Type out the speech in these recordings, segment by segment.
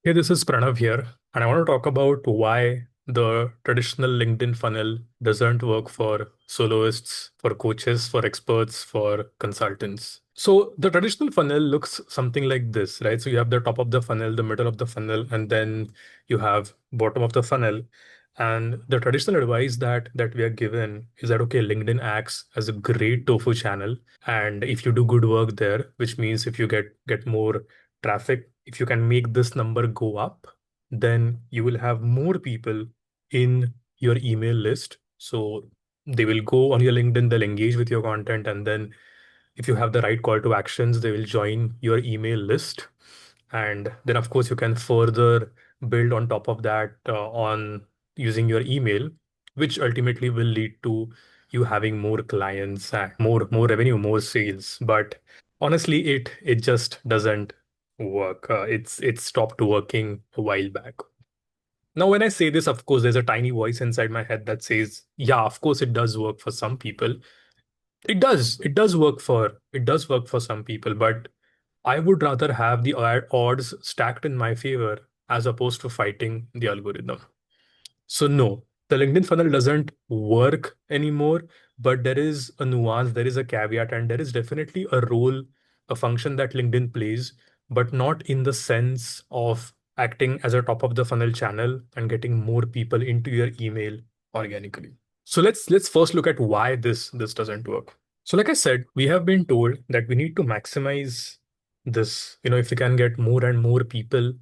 Hey, this is Pranav here, and I want to talk about why the traditional LinkedIn funnel doesn't work for soloists, for coaches, for experts, for consultants. So, the traditional funnel looks something like this, right? So, you have the top of the funnel, the middle of the funnel, and then you have bottom of the funnel. And the traditional advice that we are given is that okay, LinkedIn acts as a great tofu channel, and if you do good work there, which means if you get more traffic, if you can make this number go up, then you will have more people in your email list. So they will go on your LinkedIn, they'll engage with your content, and then if you have the right call to actions, they will join your email list. And then, of course, you can further build on top of that on using your email, which ultimately will lead to you having more clients and more revenue, more sales. But honestly, it just doesn't work. It's stopped working a while back. Now, when I say this, of course, there's a tiny voice inside my head that says, yeah, of course, it does work for some people. It does work for some people, but I would rather have the odds stacked in my favor as opposed to fighting the algorithm. So no, the LinkedIn funnel doesn't work anymore, but there is a nuance, there is a caveat, and there is definitely a role, a function that LinkedIn plays, but not in the sense of acting as a top of the funnel channel and getting more people into your email organically. So let's first look at why this doesn't work. So like I said, we have been told that we need to maximize this. If we can get more and more people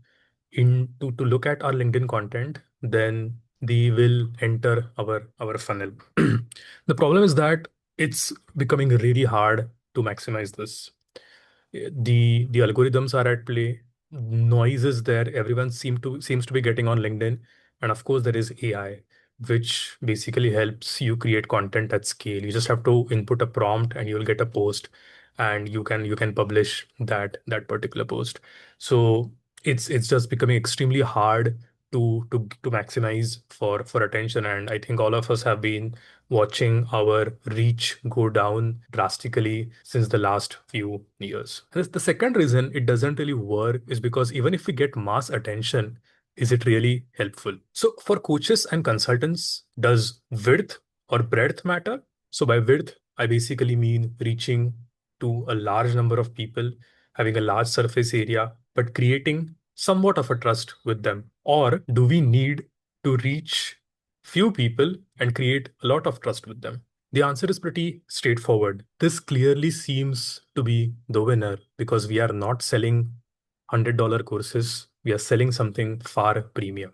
in to look at our LinkedIn content, then they will enter our funnel. The problem is that it's becoming really hard to maximize this. The algorithms are at play, noise is there, everyone seems to be getting on LinkedIn, and of course there is AI, which basically helps you create content at scale. You just have to input a prompt and you'll get a post, and you can publish that particular post. So it's just becoming extremely hard to maximize for attention, and I think all of us have been watching our reach go down drastically since the last few years. And the second reason it doesn't really work is because even if we get mass attention, is it really helpful? So for coaches and consultants, does width or breadth matter? So by width, I basically mean reaching to a large number of people, having a large surface area, but creating somewhat of a trust with them. Or do we need to reach few people and create a lot of trust with them? The answer is pretty straightforward. This clearly seems to be the winner because we are not selling $100 courses. We are selling something far premium.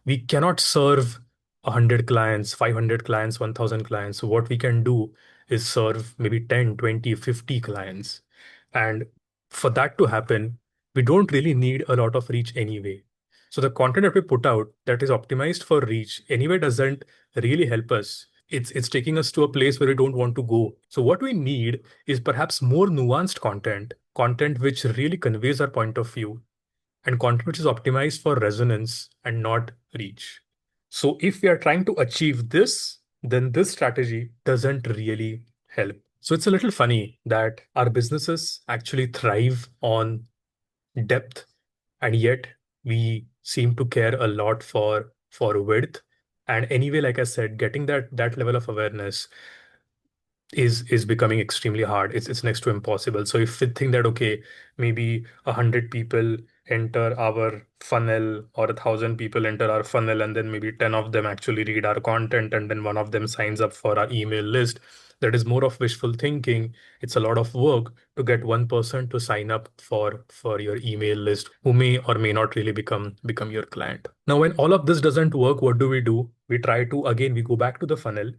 We cannot serve 100 clients, 500 clients, 1,000 clients. So what we can do is serve maybe 10, 20, 50 clients. And for that to happen, we don't really need a lot of reach anyway. So the content that we put out that is optimized for reach anyway doesn't really help us. It's taking us to a place where we don't want to go. So what we need is perhaps more nuanced content which really conveys our point of view, and content which is optimized for resonance and not reach. So if we are trying to achieve this, then this strategy doesn't really help. So it's a little funny that our businesses actually thrive on depth, and yet we seem to care a lot for width. And anyway, like I said, getting that level of awareness is becoming extremely hard. It's next to impossible. So if we think that okay, maybe 100 people enter our funnel or 1,000 people enter our funnel, and then maybe 10 of them actually read our content, and then one of them signs up for our email list. That is more of wishful thinking. It's a lot of work to get one person to sign up for your email list who may or may not really become your client. Now, when all of this doesn't work, what do? We try to again we go back to the funnel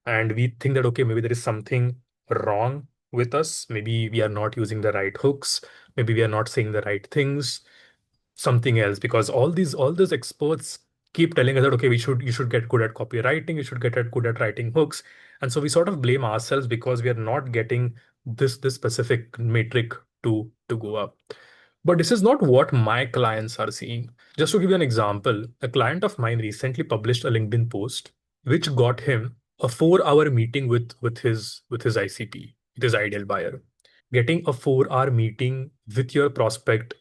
and we think that okay, maybe there is something wrong with us, maybe we are not using the right hooks, maybe we are not saying the right things, something else, because all these experts keep telling us that okay, we should you should get good at copywriting, you should get good at writing hooks. And so we sort of blame ourselves because we are not getting this specific metric to go up. But this is not what my clients are seeing. Just to give you an example, a client of mine recently published a LinkedIn post which got him a 4 hour meeting with his ICP, with his ideal buyer. Getting a 4 hour meeting with your prospect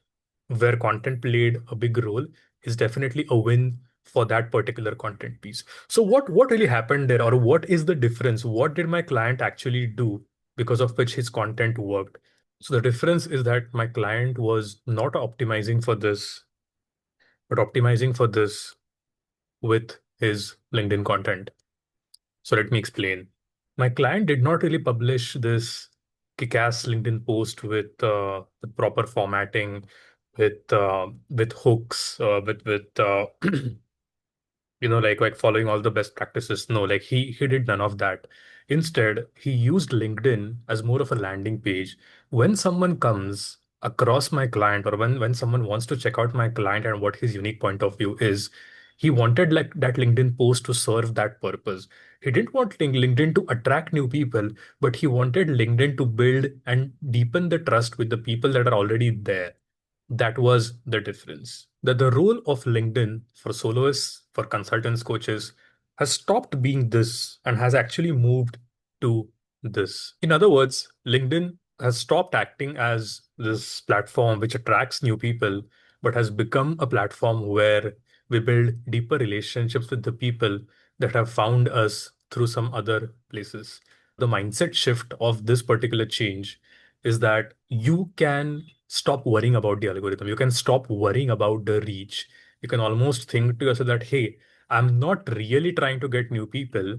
where content played a big role is definitely a win for that particular content piece. So what really happened there, or what is the difference? What did my client actually do because of which his content worked? So the difference is that my client was not optimizing for this, but optimizing for this with his LinkedIn content. So let me explain. My client did not really publish this kick-ass LinkedIn post with proper formatting, with hooks, with like following all the best practices. No, like he did none of that. Instead, he used LinkedIn as more of a landing page. When someone comes across my client, or when someone wants to check out my client and what his unique point of view is, he wanted like that LinkedIn post to serve that purpose. He didn't want LinkedIn to attract new people, but he wanted LinkedIn to build and deepen the trust with the people that are already there. That was the difference. That the role of LinkedIn for soloists, for consultants, coaches has stopped being this and has actually moved to this. In other words, LinkedIn has stopped acting as this platform which attracts new people, but has become a platform where we build deeper relationships with the people that have found us through some other places. The mindset shift of this particular change is that you can stop worrying about the algorithm. You can stop worrying about the reach. You can almost think to yourself that, hey, I'm not really trying to get new people,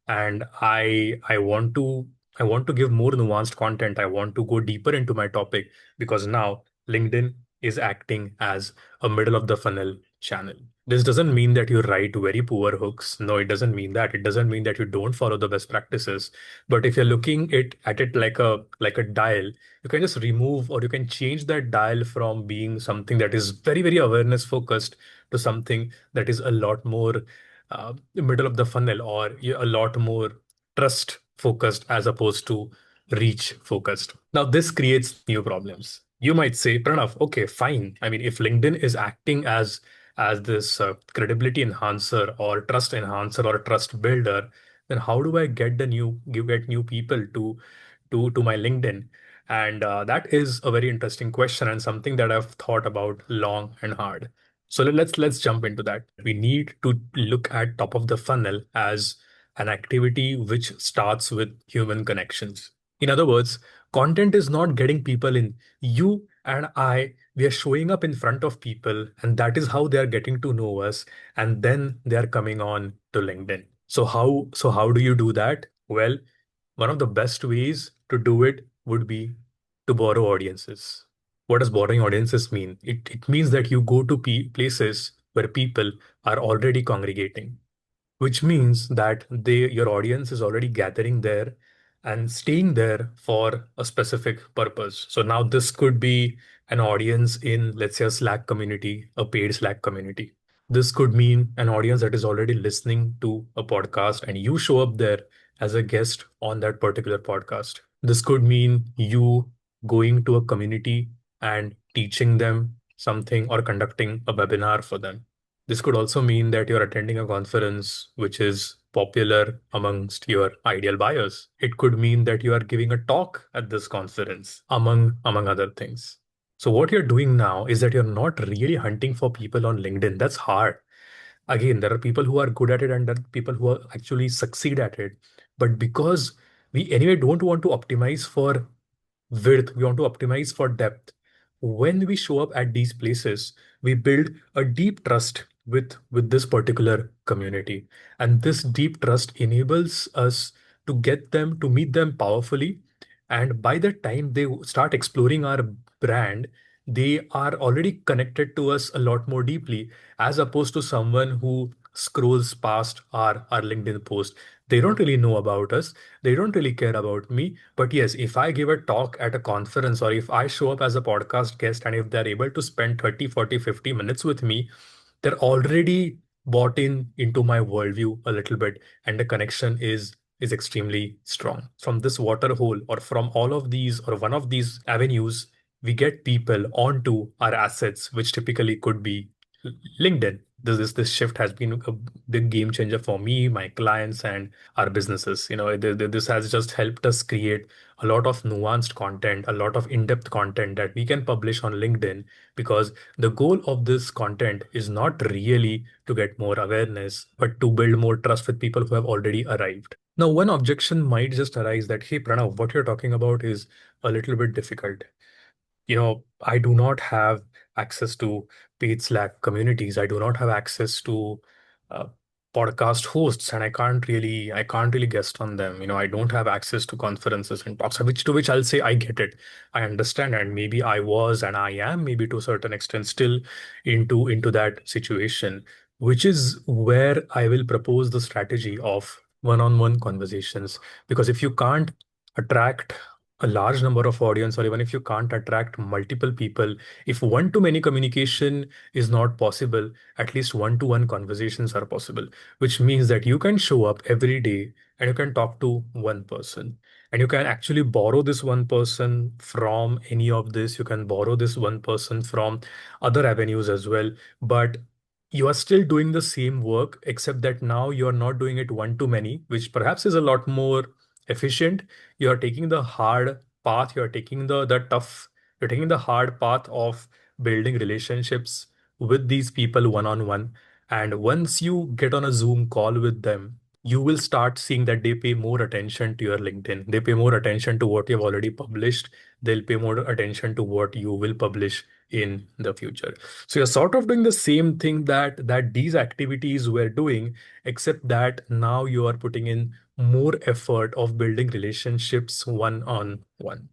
and I want to give more nuanced content. I want to go deeper into my topic because now LinkedIn is acting as a middle of the funnel channel. This doesn't mean that you write very poor hooks. No, it doesn't mean that. It doesn't mean that you don't follow the best practices. But if you're looking at it like a dial, you can just remove, or you can change that dial from being something that is very, very awareness focused to something that is a lot more middle of the funnel, or a lot more trust focused as opposed to reach focused. Now, this creates new problems. You might say, Pranav, okay, fine. I mean, if LinkedIn is acting as this credibility enhancer or trust enhancer or trust builder, then how do I get new people to my LinkedIn? And that is a very interesting question and something that I've thought about long and hard. So let's jump into that. We need to look at top of the funnel as an activity which starts with human connections. In other words, content is not getting people in. You and I, we are showing up in front of people, and that is how they are getting to know us, and then they are coming on to LinkedIn. So how do you do that? Well, one of the best ways to do it would be to borrow audiences. What does borrowing audiences mean? It means that you go to places where people are already congregating, which means that your audience is already gathering there and staying there for a specific purpose. So now this could be an audience in, let's say, a Slack community, a paid Slack community. This could mean an audience that is already listening to a podcast and you show up there as a guest on that particular podcast. This could mean you going to a community and teaching them something or conducting a webinar for them. This could also mean that you're attending a conference which is popular amongst your ideal buyers. It could mean that you are giving a talk at this conference, among other things. So what you're doing now is that you're not really hunting for people on LinkedIn. That's hard. Again, there are people who are good at it and there are people who are actually succeed at it. But because we anyway don't want to optimize for width, we want to optimize for depth. When we show up at these places, we build a deep trust with this particular community. And this deep trust enables us to get them to meet them powerfully. And by the time they start exploring our brand, they are already connected to us a lot more deeply, as opposed to someone who scrolls past our LinkedIn post. They don't really know about us. They don't really care about me. But yes, if I give a talk at a conference, or if I show up as a podcast guest, and if they're able to spend 30, 40, 50 minutes with me, they're already bought into my worldview a little bit, and the connection is extremely strong. From this water hole, or from all of these, or one of these avenues, we get people onto our assets, which typically could be LinkedIn. this shift has been a big game changer for me, my clients, and our businesses. This has just helped us create a lot of nuanced content, a lot of in-depth content that we can publish on LinkedIn, because the goal of this content is not really to get more awareness, but to build more trust with people who have already arrived. Now, one objection might just arise that, hey, Pranav, what you're talking about is a little bit difficult. I do not have access to paid Slack communities. I do not have access to uh, podcast hosts, and I can't really guest on them. I don't have access to conferences and talks, which I'll say I get it. I understand, and maybe I was, and I am maybe to a certain extent still into that situation, which is where I will propose the strategy of one-on-one conversations. Because if you can't attract a large number of audience, or even if you can't attract multiple people, if one-to-many communication is not possible, at least one-to-one conversations are possible, which means that you can show up every day and you can talk to one person, and you can actually borrow this one person from any of this. You can borrow this one person from other avenues as well, but you are still doing the same work, except that now you are not doing it one to many, which perhaps is a lot more efficient. You are taking the hard path, you're taking the hard path of building relationships with these people one on one. And once you get on a Zoom call with them, you will start seeing that they pay more attention to your LinkedIn. They pay more attention to what you've already published. They'll pay more attention to what you will publish in the future. So you're sort of doing the same thing that these activities were doing, except that now you are putting in more effort of building relationships one on one.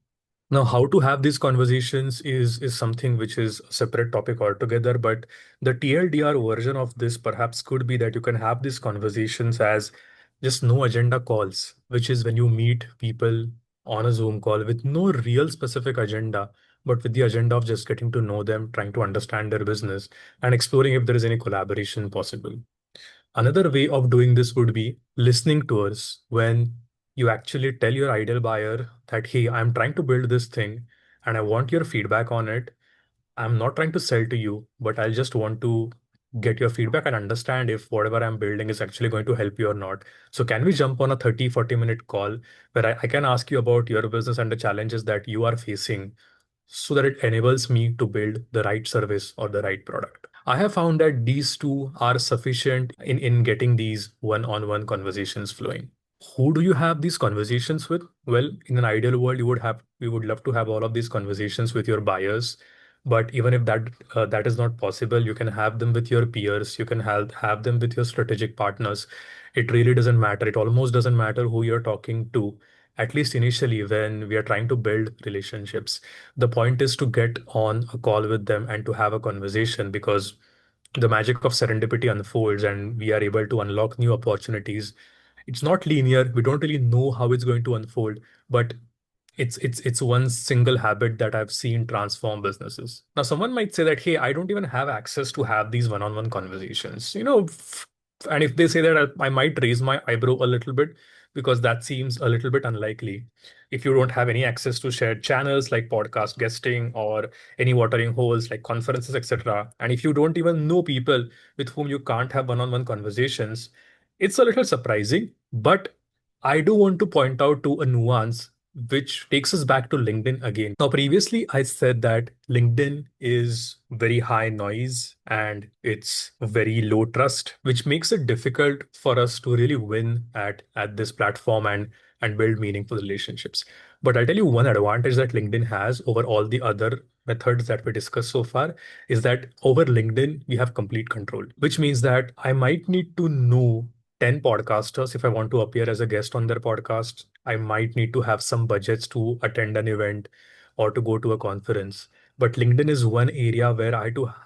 Now, how to have these conversations is something which is a separate topic altogether, but the TLDR version of this perhaps could be that you can have these conversations as just no agenda calls, which is when you meet people on a Zoom call with no real specific agenda, but with the agenda of just getting to know them, trying to understand their business, and exploring if there is any collaboration possible. Another way of doing this would be listening tours, when you actually tell your ideal buyer that, hey, I'm trying to build this thing and I want your feedback on it. I'm not trying to sell to you, but I'll just want to get your feedback and understand if whatever I'm building is actually going to help you or not. So can we jump on a 30-40 minute call where I can ask you about your business and the challenges that you are facing, so that it enables me to build the right service or the right product. I have found that these two are sufficient in getting these one-on-one conversations flowing. Who do you have these conversations with? Well, in an ideal world, we would love to have all of these conversations with your buyers. But even if that is not possible, you can have them with your peers. You can have them with your strategic partners. It really doesn't matter. It almost doesn't matter who you're talking to, at least initially when we are trying to build relationships. The point is to get on a call with them and to have a conversation, because the magic of serendipity unfolds and we are able to unlock new opportunities. It's not linear. We don't really know how it's going to unfold, but it's one single habit that I've seen transform businesses. Now, someone might say that, hey, I don't even have access to have these one-on-one conversations. And if they say that, I might raise my eyebrow a little bit, because that seems a little bit unlikely. If you don't have any access to shared channels like podcast guesting or any watering holes like conferences, etc., and if you don't even know people with whom you can't have one-on-one conversations, it's a little surprising. But I do want to point out to a nuance which takes us back to LinkedIn again. Now, previously, I said that LinkedIn is very high noise and it's very low trust, which makes it difficult for us to really win at this platform and build meaningful relationships. But I'll tell you one advantage that LinkedIn has over all the other methods that we discussed so far is that over LinkedIn, we have complete control, which means that I might need to know 10 podcasters if I want to appear as a guest on their podcast. I might need to have some budgets to attend an event or to go to a conference. But LinkedIn is one area where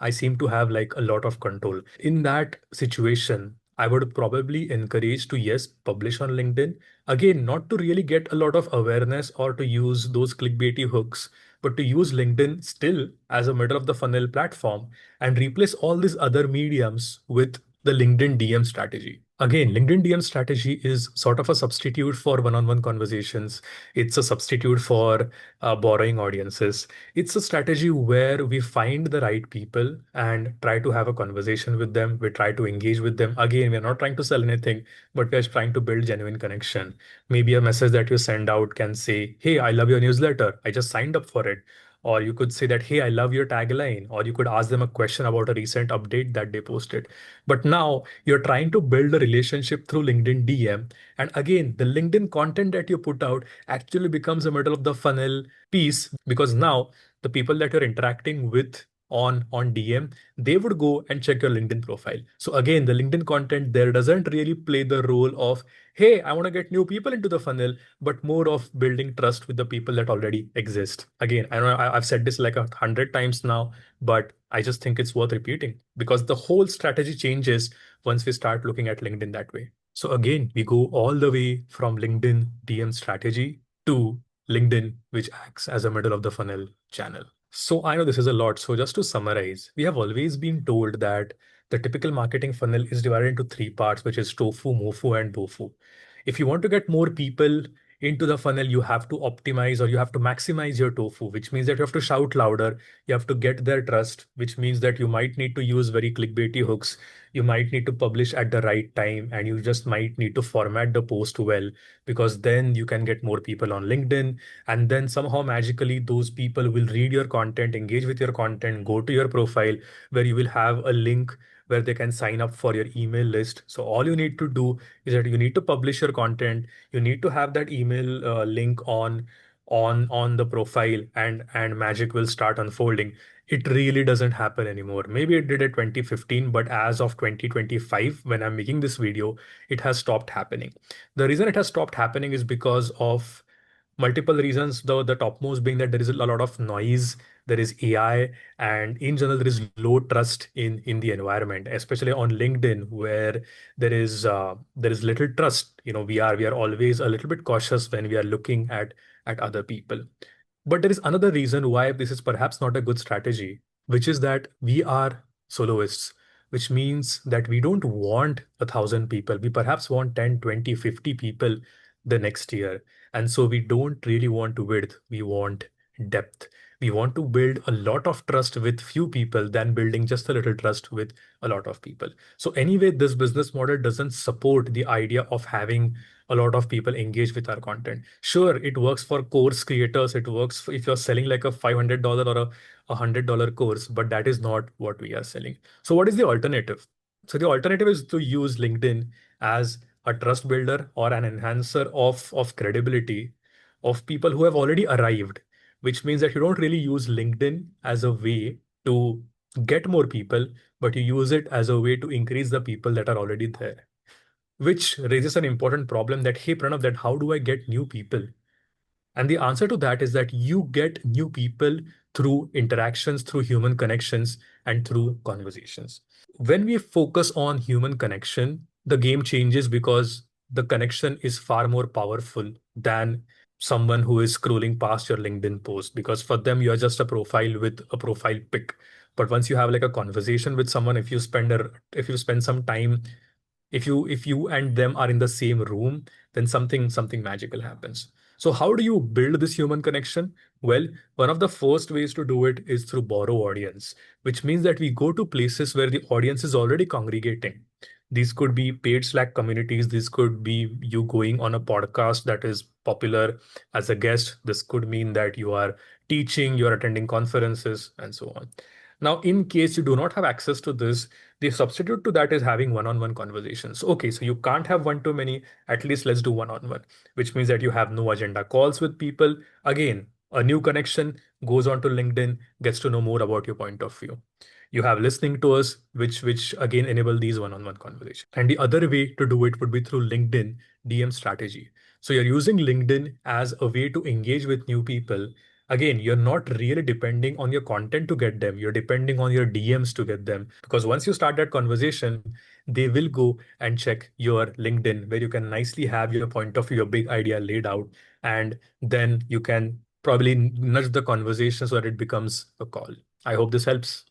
I seem to have like a lot of control. In that situation, I would probably encourage to, yes, publish on LinkedIn. Again, not to really get a lot of awareness or to use those clickbaity hooks, but to use LinkedIn still as a middle of the funnel platform and replace all these other mediums with the LinkedIn DM strategy. Again, LinkedIn DM strategy is sort of a substitute for one-on-one conversations. It's a substitute for borrowing audiences. It's a strategy where we find the right people and try to have a conversation with them. We try to engage with them. Again, we're not trying to sell anything, but we're trying to build genuine connection. Maybe a message that you send out can say, "Hey, I love your newsletter. I just signed up for it." Or you could say that, "Hey, I love your tagline." Or you could ask them a question about a recent update that they posted. But now you're trying to build a relationship through LinkedIn DM. And again, the LinkedIn content that you put out actually becomes a middle of the funnel piece because now the people that you're interacting with on DM, they would go and check your LinkedIn profile. So again, the LinkedIn content there doesn't really play the role of, hey, I want to get new people into the funnel, but more of building trust with the people that already exist. Again, I know I've said this like 100 times now, but I just think it's worth repeating because the whole strategy changes once we start looking at LinkedIn that way. So again, we go all the way from LinkedIn DM strategy to LinkedIn, which acts as a middle of the funnel channel. So I know this is a lot. So just to summarize, we have always been told that the typical marketing funnel is divided into three parts, which is tofu, mofu, and bofu. If you want to get more people into the funnel, you have to optimize or you have to maximize your tofu, which means that you have to shout louder, you have to get their trust, which means that you might need to use very clickbaity hooks. You might need to publish at the right time, and you just might need to format the post well, because then you can get more people on LinkedIn. And then somehow magically, those people will read your content, engage with your content, go to your profile where you will have a link where they can sign up for your email list. So all you need to do is that you need to publish your content. You need to have that email link on the profile, and magic will start unfolding. It really doesn't happen anymore. Maybe it did at 2015, but as of 2025, when I'm making this video, it has stopped happening. The reason it has stopped happening is because of multiple reasons, though the topmost being that there is a lot of noise, there is AI, and in general there is low trust in the environment, especially on LinkedIn, where there is little trust. We are always a little bit cautious when we are looking at other people. But there is another reason why this is perhaps not a good strategy, which is that we are soloists, which means that we don't want 1,000 people. We perhaps want 10, 20, 50 people the next year. And so we don't really want width, we want depth. We want to build a lot of trust with few people than building just a little trust with a lot of people. So anyway, this business model doesn't support the idea of having a lot of people engage with our content. Sure, it works for course creators. It works if you're selling like a $500 or a $100 course, but that is not what we are selling. So what is the alternative? So the alternative is to use LinkedIn as a trust builder or an enhancer of credibility of people who have already arrived, which means that you don't really use LinkedIn as a way to get more people, but you use it as a way to increase the people that are already there, which raises an important problem that, hey, Pranav, that how do I get new people? And the answer to that is that you get new people through interactions, through human connections, and through conversations. When we focus on human connection, the game changes because the connection is far more powerful than someone who is scrolling past your LinkedIn post, because for them, you're just a profile with a profile pic. But once you have like a conversation with someone, if you spend some time, if you and them are in the same room, then something magical happens. So how do you build this human connection? Well, one of the first ways to do it is through borrow audience, which means that we go to places where the audience is already congregating. These could be paid Slack communities. This could be you going on a podcast that is popular as a guest. This could mean that you are teaching, you're attending conferences, and so on. Now, in case you do not have access to this, the substitute to that is having one-on-one conversations. Okay, so you can't have one too many. At least let's do one-on-one, which means that you have no agenda calls with people. Again, a new connection goes on to LinkedIn, gets to know more about your point of view. You have listening to us, which again enable these one-on-one conversations. And the other way to do it would be through LinkedIn DM strategy. So you're using LinkedIn as a way to engage with new people. Again, you're not really depending on your content to get them. You're depending on your DMs to get them. Because once you start that conversation, they will go and check your LinkedIn, where you can nicely have your point of view, your big idea laid out. And then you can probably nudge the conversation so that it becomes a call. I hope this helps.